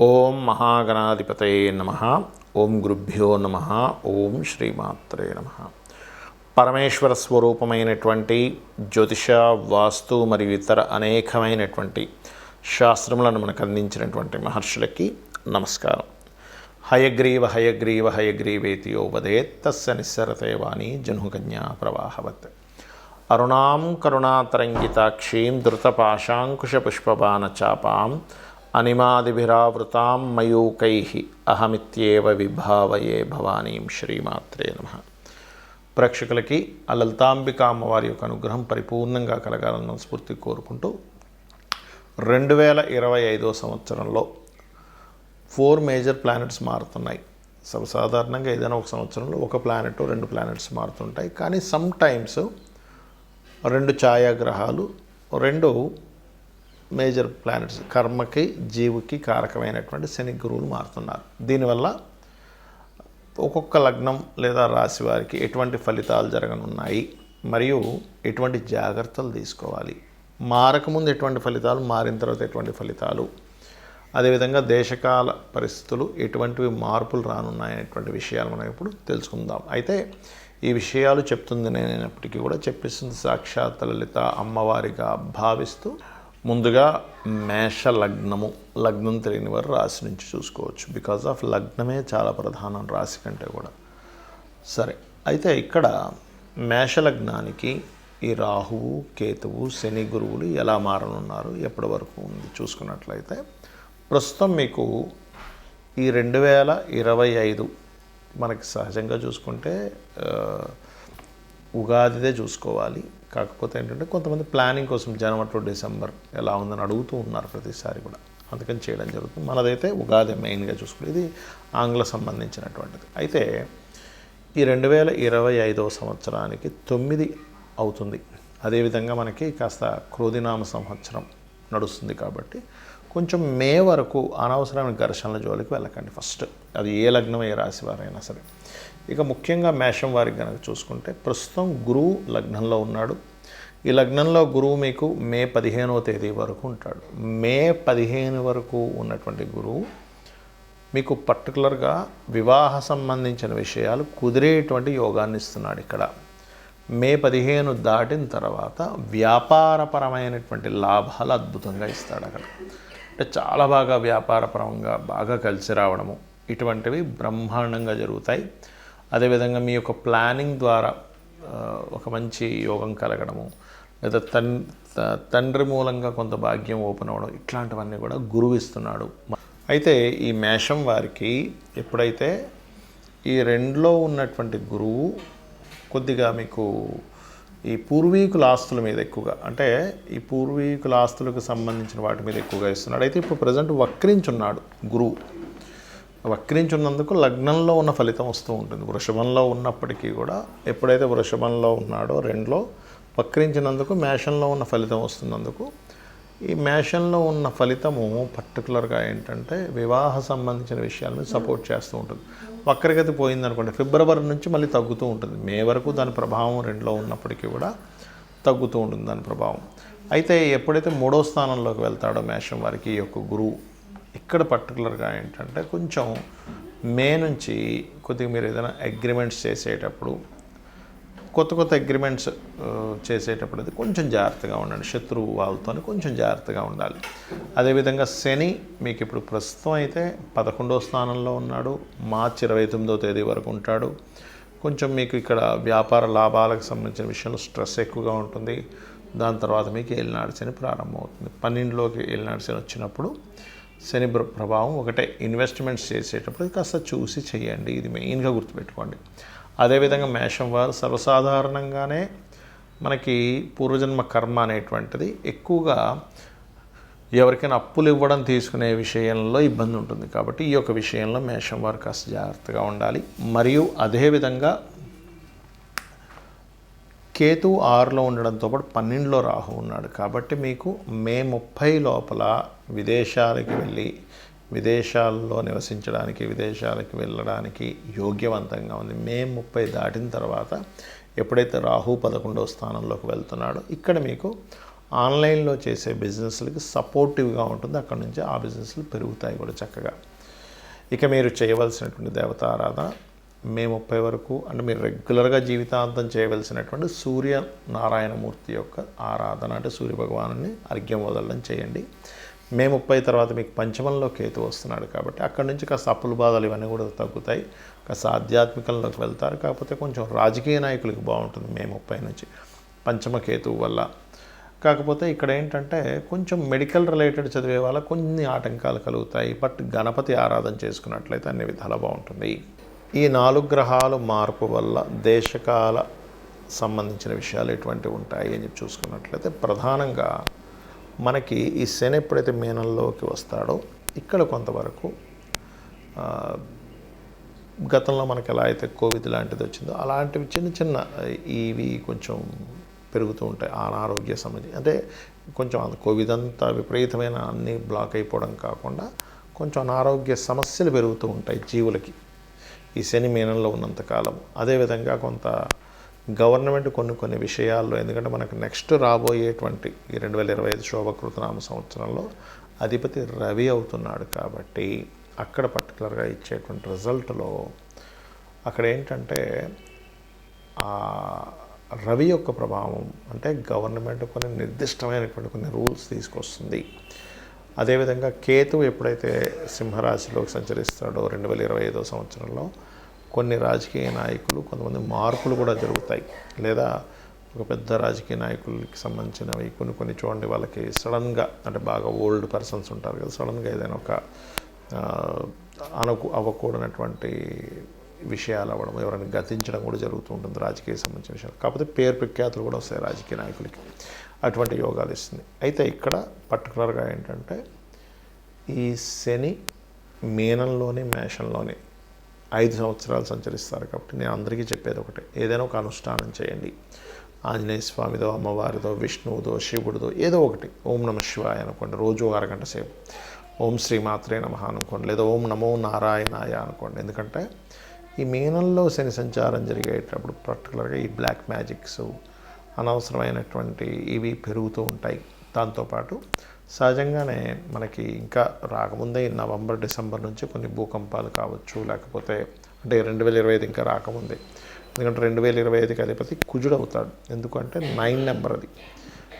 ఓం మహాగణాధిపతయే నమః. ఓం గురుభ్యో నమః. ఓం శ్రీమాత్రే నమః. పరమేశ్వర స్వరూపమైనటువంటి జ్యోతిష, వాస్తు మరియు ఇతర అనేకమైనటువంటి శాస్త్రములను మనకు అందించినటువంటి మహర్షులకి నమస్కారం. హయగ్రీవ హయగ్రీవ హయగ్రీవేతి యో వదేత్ తస్య నిస్సరతే వాణి జహ్నుకన్యా ప్రవాహవత్. అరుణాం కరుణాతరంగితాక్షీం ధృతపాశాంకుశపుష్పబాణచాపాం అనిమాదిభిరావృతాం మయూకైః అహమిత్యేవ విభావయే భవానీం. శ్రీమాత్రే నమః. ప్రేక్షకులకి ఆ లలితాంబిక అమ్మవారి యొక్క అనుగ్రహం పరిపూర్ణంగా కలగాలన్న స్ఫూర్తి కోరుకుంటూ 2025 సంవత్సరంలో 4 మేజర్ ప్లానెట్స్ మారుతున్నాయి. సర్వసాధారణంగా ఏదైనా ఒక సంవత్సరంలో ఒక ప్లానెట్ 2 ప్లానెట్స్ మారుతుంటాయి. కానీ సమ్ టైమ్స్ 2 ఛాయాగ్రహాలు 2 మేజర్ ప్లానెట్స్ కర్మకి జీవుకి కారకమైనటువంటి శని గురువులు మారుతున్నారు. దీనివల్ల ఒక్కొక్క లగ్నం లేదా రాశి వారికి ఎటువంటి ఫలితాలు జరగనున్నాయి, మరియు ఎటువంటి జాగ్రత్తలు తీసుకోవాలి, మారకముందు ఎటువంటి ఫలితాలు, మారిన తర్వాత ఎటువంటి ఫలితాలు, అదేవిధంగా దేశకాల పరిస్థితులు ఎటువంటివి మార్పులు రానున్నాయనేటువంటి విషయాలు మనం ఇప్పుడు తెలుసుకుందాం. అయితే ఈ విషయాలు చెప్తుంది నేనైనప్పటికీ కూడా చెప్పిస్తుంది సాక్షాత్ లలిత అమ్మవారిగా భావిస్తూ ముందుగా మేష లగ్నము. లగ్నం తెలియని వారు రాశి నుంచి చూసుకోవచ్చు. బికాజ్ ఆఫ్ లగ్నమే చాలా ప్రధానం రాశి కంటే కూడా. సరే, అయితే ఇక్కడ మేష లగ్నానికి ఈ రాహువు, కేతువు, శని గురువులు ఎలా మారనున్నారు, ఎప్పటి వరకు ఉంది చూసుకున్నట్లయితే ప్రస్తుతం మీకు ఈ 2025 మనకి సహజంగా చూసుకుంటే ఉగాదిదే చూసుకోవాలి. కాకపోతే ఏంటంటే కొంతమంది ప్లానింగ్ కోసం జనవరి టు డిసెంబర్ ఎలా ఉందని అడుగుతూ ఉన్నారు ప్రతిసారి కూడా, అందుకని చేయడం జరుగుతుంది. మనదైతే ఉగాది మెయిన్గా చూసుకుంటే ఇది ఆంగ్ల సంబంధించినటువంటిది. అయితే ఈ 2025 సంవత్సరానికి 9 అవుతుంది. అదేవిధంగా మనకి కాస్త క్రోధినామ సంవత్సరం నడుస్తుంది కాబట్టి కొంచెం మే వరకు అనవసరమైన ఘర్షణల జోలికి వెళ్ళకండి. ఫస్ట్ అది ఏ లగ్నం, ఏ రాశి వారైనా సరే. ఇక ముఖ్యంగా మేషం వారికి కనుక చూసుకుంటే ప్రస్తుతం గురువు లగ్నంలో ఉన్నాడు. ఈ లగ్నంలో గురువు మీకు మే 15వ తేదీ వరకు ఉంటాడు. మే 15 వరకు ఉన్నటువంటి గురువు మీకు పర్టికులర్గా వివాహ సంబంధించిన విషయాలు కుదిరేటువంటి యోగాన్ని ఇస్తున్నాడు. ఇక్కడ మే 15 దాటిన తర్వాత వ్యాపారపరమైనటువంటి లాభాలు అద్భుతంగా ఇస్తాడు. అక్కడ అంటే చాలా బాగా వ్యాపారపరంగా బాగా కలిసి రావడము ఇటువంటివి బ్రహ్మాండంగా జరుగుతాయి. అదేవిధంగా మీ యొక్క ప్లానింగ్ ద్వారా ఒక మంచి యోగం కలగడము, లేదా తండ్రి మూలంగా కొంత భాగ్యం ఓపెన్ అవ్వడం, ఇట్లాంటివన్నీ కూడా గురువు ఇస్తున్నాడు. అయితే ఈ మేషం వారికి ఎప్పుడైతే ఈ 2లో ఉన్నటువంటి గురువు కొద్దిగా మీకు ఈ పూర్వీకుల ఆస్తుల మీద ఎక్కువగా, అంటే ఈ పూర్వీకుల ఆస్తులకు సంబంధించిన వాటి మీద ఎక్కువగా ఇస్తున్నాడు. అయితే ఇప్పుడు ప్రజెంట్ వక్రించున్నాడు గురువు. వక్రించున్నందుకు లగ్నంలో ఉన్న ఫలితం వస్తూ ఉంటుంది. వృషభంలో ఉన్నప్పటికీ కూడా ఎప్పుడైతే వృషభంలో ఉన్నాడో 2లో వక్రించినందుకు మేషంలో ఉన్న ఫలితం వస్తున్నందుకు ఈ మేషంలో ఉన్న ఫలితము పర్టికులర్గా ఏంటంటే వివాహ సంబంధించిన విషయాల మీద సపోర్ట్ చేస్తూ ఉంటుంది. వక్రగతి పోయిందనుకోండి ఫిబ్రవరి నుంచి మళ్ళీ తగ్గుతూ ఉంటుంది. మే వరకు దాని ప్రభావం 2లో ఉన్నప్పటికీ కూడా తగ్గుతూ ఉంటుంది దాని ప్రభావం. అయితే ఎప్పుడైతే 3వ స్థానంలోకి వెళ్తాడో మేషం వారికి ఈ యొక్క గురువు, ఇక్కడ పర్టికులర్గా ఏంటంటే కొంచెం మే నుంచి కొద్దిగా మీరు ఏదైనా అగ్రిమెంట్స్ చేసేటప్పుడు, కొత్త అగ్రిమెంట్స్ చేసేటప్పుడు అది కొంచెం జాగ్రత్తగా ఉండండి. శత్రువు వాళ్ళతో కొంచెం జాగ్రత్తగా ఉండాలి. అదేవిధంగా శని మీకు ఇప్పుడు ప్రస్తుతం అయితే 11వ స్థానంలో ఉన్నాడు. మార్చి 29వ తేదీ వరకు ఉంటాడు. కొంచెం మీకు ఇక్కడ వ్యాపార లాభాలకు సంబంధించిన విషయంలో స్ట్రెస్ ఎక్కువగా ఉంటుంది. దాని తర్వాత మీకు ఏలినాడు శని ప్రారంభమవుతుంది. 12లోకి ఏలినాడు శని వచ్చినప్పుడు శని ప్రభావం ఒకటే. ఇన్వెస్ట్మెంట్స్ చేసేటప్పుడు కాస్త చూసి చేయండి, ఇది మెయిన్గా గుర్తుపెట్టుకోండి. అదేవిధంగా మేషం వారు సర్వసాధారణంగానే మనకి పూర్వజన్మ కర్మ అనేటువంటిది ఎక్కువగా ఎవరికైనా అప్పులు ఇవ్వడం తీసుకునే విషయంలో ఇబ్బంది ఉంటుంది. కాబట్టి ఈ యొక్క విషయంలో మేషం వారు కాస్త జాగ్రత్తగా ఉండాలి. మరియు అదేవిధంగా కేతు 6లో ఉండడంతో పాటు 12లో రాహు ఉన్నాడు. కాబట్టి మీకు మే 30 లోపల విదేశాలకు వెళ్ళి విదేశాల్లో నివసించడానికి, విదేశాలకు వెళ్ళడానికి యోగ్యవంతంగా ఉంది. మే 30 దాటిన తర్వాత ఎప్పుడైతే రాహు 11వ స్థానంలోకి వెళ్తున్నాడో ఇక్కడ మీకు ఆన్లైన్లో చేసే బిజినెస్లకి సపోర్టివ్గా ఉంటుంది. అక్కడ నుంచి ఆ బిజినెస్లు పెరుగుతాయి కూడా చక్కగా. ఇక మీరు చేయవలసినటువంటి దేవతారాధన మే 30 వరకు అంటే మీరు రెగ్యులర్గా జీవితాంతం చేయవలసినటువంటి సూర్యనారాయణమూర్తి యొక్క ఆరాధన, అంటే సూర్యభగవాను అర్ఘ్యం వదలడం చేయండి. మే 30 తర్వాత మీకు పంచమంలో కేతు వస్తున్నాడు కాబట్టి అక్కడి నుంచి కాస్త అప్పుల బాధలు ఇవన్నీ కూడా తగ్గుతాయి, కాస్త ఆధ్యాత్మికంలోకి వెళ్తారు. కాకపోతే కొంచెం రాజకీయ నాయకులకి బాగుంటుంది మే 30 నుంచి పంచమ కేతువు వల్ల. కాకపోతే ఇక్కడ ఏంటంటే కొంచెం మెడికల్ రిలేటెడ్ చదివే వాళ్ళకి కొన్ని ఆటంకాలు కలుగుతాయి. బట్ గణపతి ఆరాధన చేసుకున్నట్లయితే అన్ని విధాలా బాగుంటుంది. ఈ 4 గ్రహాలు మార్పు వల్ల దేశకాల సంబంధించిన విషయాలు ఎటువంటివి ఉంటాయి అని చెప్పి చూసుకున్నట్లయితే ప్రధానంగా మనకి ఈ శని ఎప్పుడైతే మీనంలోకి వస్తాడో ఇక్కడ కొంతవరకు గతంలో మనకి ఎలా అయితే కోవిడ్ లాంటిది వచ్చిందో అలాంటివి చిన్న చిన్న ఇవి కొంచెం పెరుగుతూ ఉంటాయి. అనారోగ్య సంబంధించి అంటే కొంచెం కోవిడ్ అంతా విపరీతమైన అన్నీ బ్లాక్ అయిపోవడం కాకుండా కొంచెం అనారోగ్య సమస్యలు పెరుగుతూ ఉంటాయి జీవులకి ఈ శని మీనంలో ఉన్నంతకాలం. అదేవిధంగా కొంత గవర్నమెంట్ కొన్ని విషయాల్లో, ఎందుకంటే మనకు నెక్స్ట్ రాబోయేటువంటి ఈ 2025 శోభకృతనామ సంవత్సరంలో అధిపతి రవి అవుతున్నాడు కాబట్టి అక్కడ పర్టికులర్గా ఇచ్చేటువంటి రిజల్ట్లో అక్కడ ఏంటంటే రవి యొక్క ప్రభావం అంటే గవర్నమెంట్ కొన్ని నిర్దిష్టమైనటువంటి కొన్ని రూల్స్ తీసుకొస్తుంది. అదేవిధంగా కేతువు ఎప్పుడైతే సింహరాశిలోకి సంచరిస్తాడో 2025 సంవత్సరంలో కొన్ని రాజకీయ నాయకులు కొంతమంది మార్పులు కూడా జరుగుతాయి. లేదా ఒక పెద్ద రాజకీయ నాయకులకి సంబంధించినవి కొన్ని చూడండి, వాళ్ళకి సడన్గా అంటే బాగా ఓల్డ్ పర్సన్స్ ఉంటారు కదా, సడన్గా ఏదైనా ఒక అవ్వకూడనటువంటి విషయాలు అవ్వడం, ఎవరైనా గతించడం కూడా జరుగుతూ ఉంటుంది రాజకీయ సంబంధించిన విషయాలు. కాకపోతే పేరు ప్రఖ్యాతులు కూడా వస్తాయి రాజకీయ నాయకులకి, అటువంటి యోగాలు ఇస్తుంది. అయితే ఇక్కడ పర్టికులర్గా ఏంటంటే ఈ శని మీనంలోని మేషంలోని 5 సంవత్సరాలు సంచరిస్తారు కాబట్టి నేను అందరికీ చెప్పేది ఒకటే, ఏదైనా ఒక అనుష్ఠానం చేయండి. ఆంజనేయ స్వామిదో, అమ్మవారిదో, విష్ణువుదో, శివుడిదో ఏదో ఒకటి, ఓం నమ శివాయ అనుకోండి, రోజు 1 గంట సేపు ఓం శ్రీమాత్రే నమః అనుకోండి, లేదా ఓం నమో నారాయణాయ అనుకోండి. ఎందుకంటే ఈ మీనంలో శని సంచారం జరిగేటప్పుడు పర్టికులర్గా ఈ బ్లాక్ మ్యాజిక్స్ అనవసరమైనటువంటి ఇవి పెరుగుతూ ఉంటాయి. దాంతోపాటు సహజంగానే మనకి ఇంకా రాకముందే నవంబర్ డిసెంబర్ నుంచి కొన్ని భూకంపాలు కావచ్చు, లేకపోతే అంటే 2025 ఇంకా రాకముందే, ఎందుకంటే 2025కి అధిపతి కుజుడు అవుతాడు. ఎందుకంటే 9 నెంబర్ అది.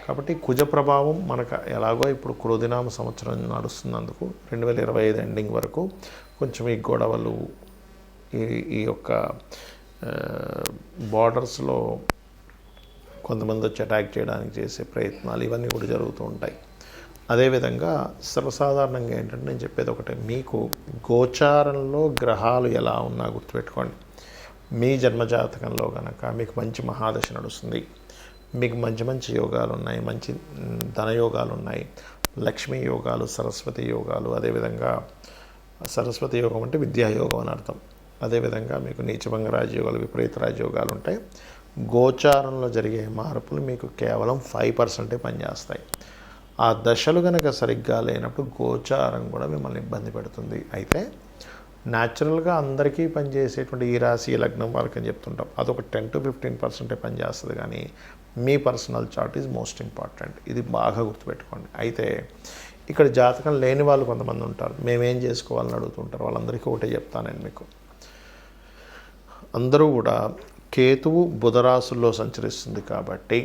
కాబట్టి కుజ ప్రభావం మనకు ఎలాగో ఇప్పుడు క్రోధినామ సంవత్సరం నడుస్తున్నందుకు 2025 ఎండింగ్ వరకు కొంచెం ఈ గొడవలు, ఈ యొక్క బార్డర్స్లో కొంతమంది వచ్చి అటాక్ చేయడానికి చేసే ప్రయత్నాలు ఇవన్నీ కూడా జరుగుతూ ఉంటాయి. అదేవిధంగా సర్వసాధారణంగా ఏంటంటే నేను చెప్పేది ఒకటే, మీకు గోచారంలో గ్రహాలు ఎలా ఉన్నా గుర్తుపెట్టుకోండి. మీ జన్మజాతకంలో కనుక మీకు మంచి మహాదశ నడుస్తుంది, మీకు మంచి యోగాలు ఉన్నాయి, మంచి ధనయోగాలు ఉన్నాయి, లక్ష్మీ యోగాలు, సరస్వతి యోగాలు, అదేవిధంగా సరస్వతి యోగం అంటే విద్యాయోగం అని అర్థం. అదేవిధంగా మీకు నీచభంగ రాజయోగాలు, విపరీత రాజయోగాలు ఉంటాయి. గోచారంలో జరిగే మార్పులు మీకు కేవలం 5% పనిచేస్తాయి. ఆ దశలు కనుక సరిగ్గా లేనప్పుడు గోచారం కూడా మిమ్మల్ని ఇబ్బంది పెడుతుంది. అయితే న్యాచురల్గా అందరికీ పనిచేసేటువంటి ఈ రాశి లగ్నం వాళ్ళకి అని చెప్తుంటాం, అదొక 10 to 15% పనిచేస్తుంది. కానీ మీ personal chart is most important. ఇది బాగా గుర్తుపెట్టుకోండి. అయితే ఇక్కడ జాతకం లేని వాళ్ళు కొంతమంది ఉంటారు, మేమేం చేసుకోవాలని అడుగుతుంటారు. వాళ్ళందరికీ ఒకటే చెప్తాను నేను మీకు, అందరూ కూడా కేతువు బుధరాశుల్లో సంచరిస్తుంది కాబట్టి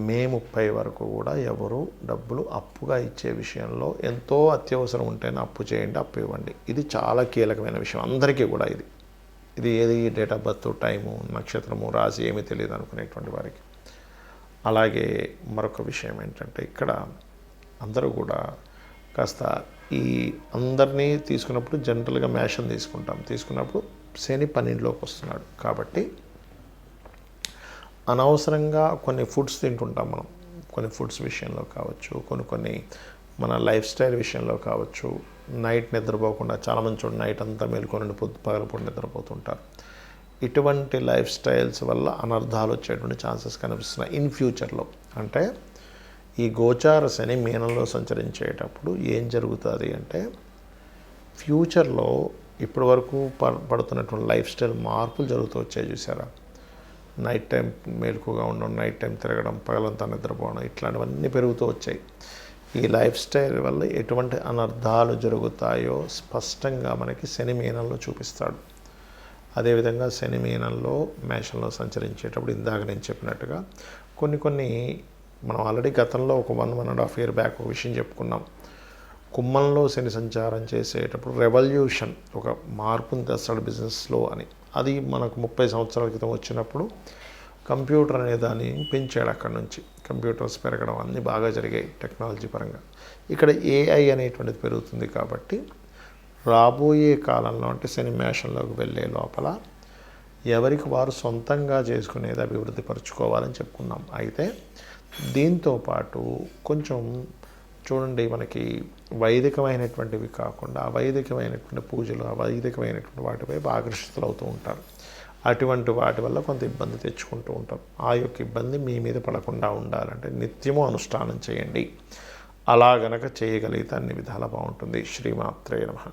మే 30 వరకు కూడా ఎవరు డబ్బులు అప్పుగా ఇచ్చే విషయంలో ఎంతో అత్యవసరం ఉంటేనే అప్పు చేయండి, అప్పు ఇవ్వండి. ఇది చాలా కీలకమైన విషయం అందరికీ కూడా. ఇది ఏది డేట్ ఆఫ్ బర్త్, టైము, నక్షత్రము, రాశి ఏమీ తెలియదు అనుకునేటువంటి వారికి. అలాగే మరొక విషయం ఏంటంటే ఇక్కడ అందరూ కూడా కాస్త ఈ అందరినీ తీసుకున్నప్పుడు జనరల్గా మేషం తీసుకున్నప్పుడు శని 12లోకి వస్తున్నాడు కాబట్టి అనవసరంగా కొన్ని ఫుడ్స్ తింటుంటాం మనం. కొన్ని ఫుడ్స్ విషయంలో కావచ్చు, కొన్ని మన లైఫ్ స్టైల్ విషయంలో కావచ్చు. నైట్ నిద్రపోకుండా చాలామంది చూడండి నైట్ అంతా మేలుకొని పగలపూట నిద్రపోతుంటారు. ఇటువంటి లైఫ్ స్టైల్స్ వల్ల అనర్థాలు వచ్చేటువంటి ఛాన్సెస్ కనిపిస్తున్నాయి ఇన్ ఫ్యూచర్లో. అంటే ఈ గోచార శని మీనంలో సంచరించేటప్పుడు ఏం జరుగుతుంది అంటే ఇప్పటి వరకు పడుతున్నటువంటి లైఫ్ స్టైల్ మార్పులు జరుగుతూ వచ్చాయి చూసారా. నైట్ టైం మేలుకుగా ఉండడం, నైట్ టైం తిరగడం, పగలంతా నిద్రపోవడం, ఇట్లాంటివన్నీ పెరుగుతూ వచ్చాయి. ఈ లైఫ్ స్టైల్ వల్ల ఎటువంటి అనర్థాలు జరుగుతాయో స్పష్టంగా మనకి శని మీనంలో చూపిస్తాడు. అదేవిధంగా శని మీనంలో మేషంలో సంచరించేటప్పుడు ఇందాక నేను చెప్పినట్టుగా కొన్ని మనం ఆల్రెడీ గతంలో ఒక 1.5 year బ్యాక్ ఒక విషయం చెప్పుకున్నాం. కుంభంలో శని సంచారం చేసేటప్పుడు రెవల్యూషన్, ఒక మార్పుని తెస్తాడు బిజినెస్లో అని. అది మనకు 30 సంవత్సరాల క్రితం వచ్చినప్పుడు కంప్యూటర్ అనే దాన్ని పెంచాడు. అక్కడి నుంచి కంప్యూటర్స్ పెరగడం అన్నీ బాగా జరిగాయి టెక్నాలజీ పరంగా. ఇక్కడ ఏఐ అనేటువంటిది పెరుగుతుంది కాబట్టి రాబోయే కాలంలో అంటే శని మేషంలోకి వెళ్ళే లోపల ఎవరికి వారు సొంతంగా చేసుకునేది అభివృద్ధి పరుచుకోవాలని చెప్పుకున్నాం. అయితే దీంతోపాటు కొంచెం చూడండి, మనకి వైదికమైనటువంటివి కాకుండా అవైదికమైనటువంటి పూజలు, అవైదికమైనటువంటి వాటిపై ఆకర్షితులు అవుతూ ఉంటారు. అటువంటి వాటి వల్ల కొంత ఇబ్బంది తెచ్చుకుంటూ ఉంటారు. ఆ యొక్క ఇబ్బంది మీ మీద పడకుండా ఉండాలంటే నిత్యము అనుష్ఠానం చేయండి. అలా గనక చేయగలిగితే అన్ని విధాలా బాగుంటుంది. శ్రీమాత్రే నమః.